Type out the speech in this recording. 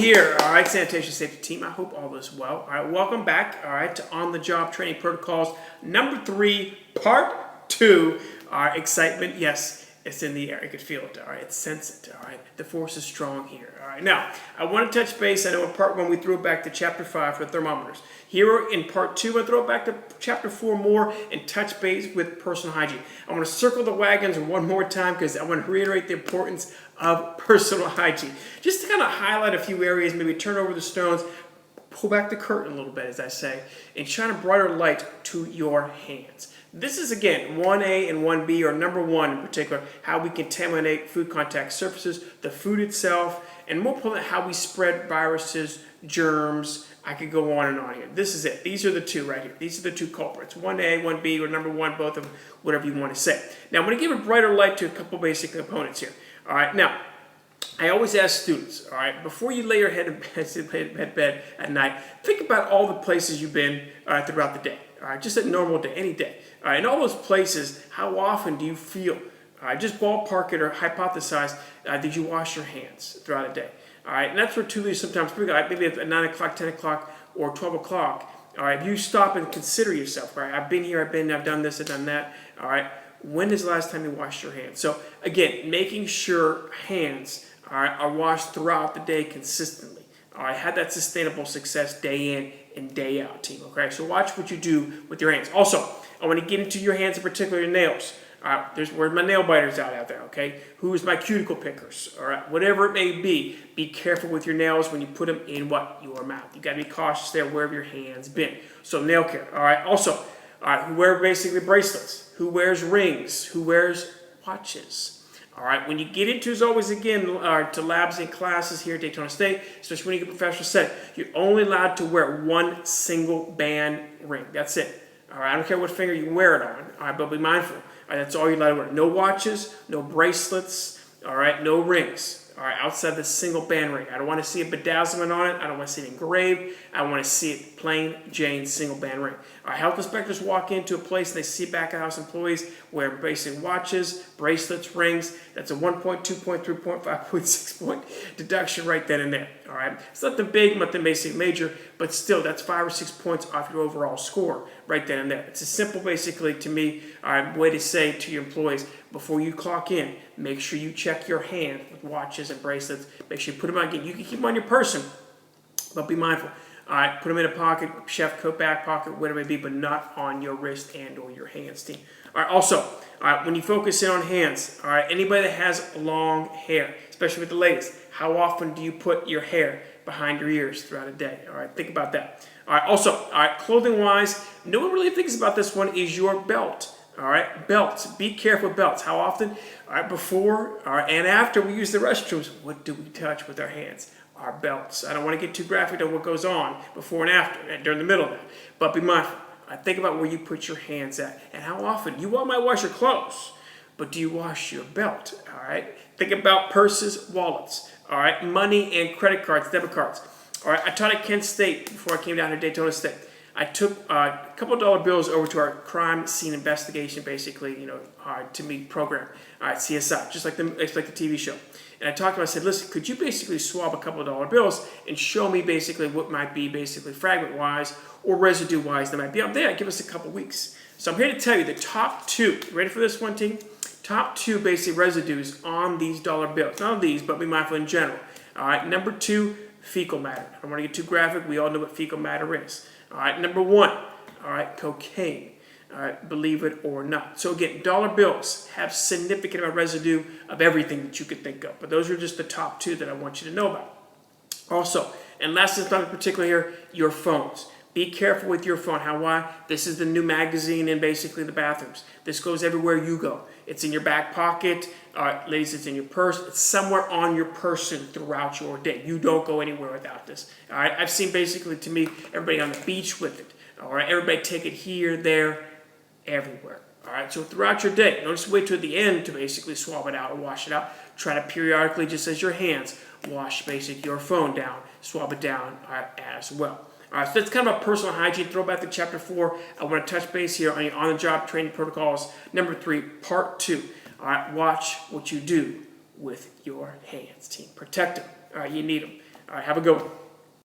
here. All right, sanitation safety team. I hope all is well. All right, welcome back. All right, to on-the-job training protocols number 3, part 2. All right, excitement. Yes, it's in the air. You can feel it. All right, it's sense it. All right, the force is strong here. All right, now I want to touch base. I know in part 1 we threw it back to chapter 5 for thermometers. Here in part 2, I throw it back to chapter 4 more and touch base with personal hygiene. I want to circle the wagons one more time because I want to reiterate the importance of personal hygiene. Just to kind of highlight a few areas, maybe turn over the stones, pull back the curtain a little bit, as I say, and shine a brighter light to your hands. This is, again, 1A and 1B, or number 1 in particular, how we contaminate food contact surfaces, the food itself, and more importantly, how we spread viruses, germs. I could go on and on here. This is it. These are the two right here. These are the two culprits. 1A, 1B, or number 1, both of them, whatever you want to say. Now, I'm going to give a brighter light to a couple basic components here. All right, now, I always ask students, all right, before you lay your head in bed at night, think about all the places you've been throughout the day. All right, just a normal day, any day. All right, in all those places, how often do you feel, just ballpark it or hypothesize, did you wash your hands throughout a day? All right, and that's where two leaders sometimes maybe at 9 o'clock, 10 o'clock, or 12 o'clock. All right, if you stop and consider yourself, all right, I've been here, I've done this, I've done that. All right, when is the last time you washed your hands? So again, making sure hands are washed throughout the day consistently. All right, have that sustainable success day in and day out, team. Okay, so watch what you do with your hands. Also, I want to get into your hands, in particular your nails. Where's my nail biters out there, okay? Who's my cuticle pickers, all right? Whatever it may be careful with your nails when you put them in what? Your mouth. You got to be cautious there wherever your hand's been. So nail care, all right? Also, all right, who wear basically bracelets? Who wears rings? Who wears watches? All right, when you get into, as always, again, to labs and classes here at Daytona State, especially when you get a professional setting, you're only allowed to wear one single band ring. That's it. All right, I don't care what finger you wear it on, all right, but be mindful. All right, that's all you're allowed to wear. No watches, no bracelets, all right, no rings. All right, outside the single band ring. I don't want to see a bedazzlement on it. I don't want to see it engraved. I want to see it plain Jane single band ring. Our health inspectors walk into a place and they see back of house employees wear basic watches, bracelets, rings. That's a 1 point, 2 point, 3 point, 5 point, 6 point deduction right then and there. All right, it's nothing big, nothing basic major, but still that's 5 or 6 points off your overall score right then and there. It's a simple, basically, to me, way to say to your employees, before you clock in, make sure you check your hand with watches and bracelets. Make sure you put them on again. You can keep them on your person, but be mindful. All right, put them in a pocket, chef coat, back pocket, whatever it may be, but not on your wrist and or your hands, team. All right, also, all right, when you focus in on hands, all right, anybody that has long hair, especially with the ladies, how often do you put your hair behind your ears throughout a day? All right, think about that. All right, also, all right, clothing-wise, no one really thinks about this one, is your belt. All right, belts. Be careful with belts. How often? All right, before and after we use the restrooms, what do we touch with our hands? Our belts. I don't want to get too graphic on what goes on before and after and during the middle of that. But be mindful. Think about where you put your hands at and how often. You might wash your clothes, but do you wash your belt? All right. Think about purses, wallets. All right, money and credit cards, debit cards. All right, I taught at Kent State before I came down to Daytona State. I took a couple of dollar bills over to our crime scene investigation, basically, to me program, all right, CSI, just like the TV show. And I talked to him, I said, listen, could you basically swab a couple of dollar bills and show me basically what might be basically fragment-wise or residue-wise that might be up there? Give us a couple weeks. So I'm here to tell you the top 2, ready for this one, team? Top 2 basic residues on these dollar bills. Not on these, but be mindful in general. All right, number 2, fecal matter. I don't want to get too graphic. We all know what fecal matter is. All right, number 1, all right, cocaine. All right, believe it or not. So again, dollar bills have significant amount of residue of everything that you could think of. But those are just the top 2 that I want you to know about. Also, and last is not in particular here, your phones. Be careful with your phone. Why? This is the new magazine in basically the bathrooms. This goes everywhere you go. It's in your back pocket. Ladies, it's in your purse. It's somewhere on your person throughout your day. You don't go anywhere without this. All right, I've seen basically, to me, everybody on the beach with it. All right, everybody take it here, there, everywhere. All right, so throughout your day, don't just wait till the end to basically swab it out or wash it out. Try to periodically, just as your hands, wash basically your phone down, swab it down as well. All right, so that's kind of a personal hygiene. Throw back to chapter 4. I want to touch base here on on-the-job training protocols, number 3, part 2. All right, watch what you do with your hands, team. Protect them. All right, you need them. All right, have a good one.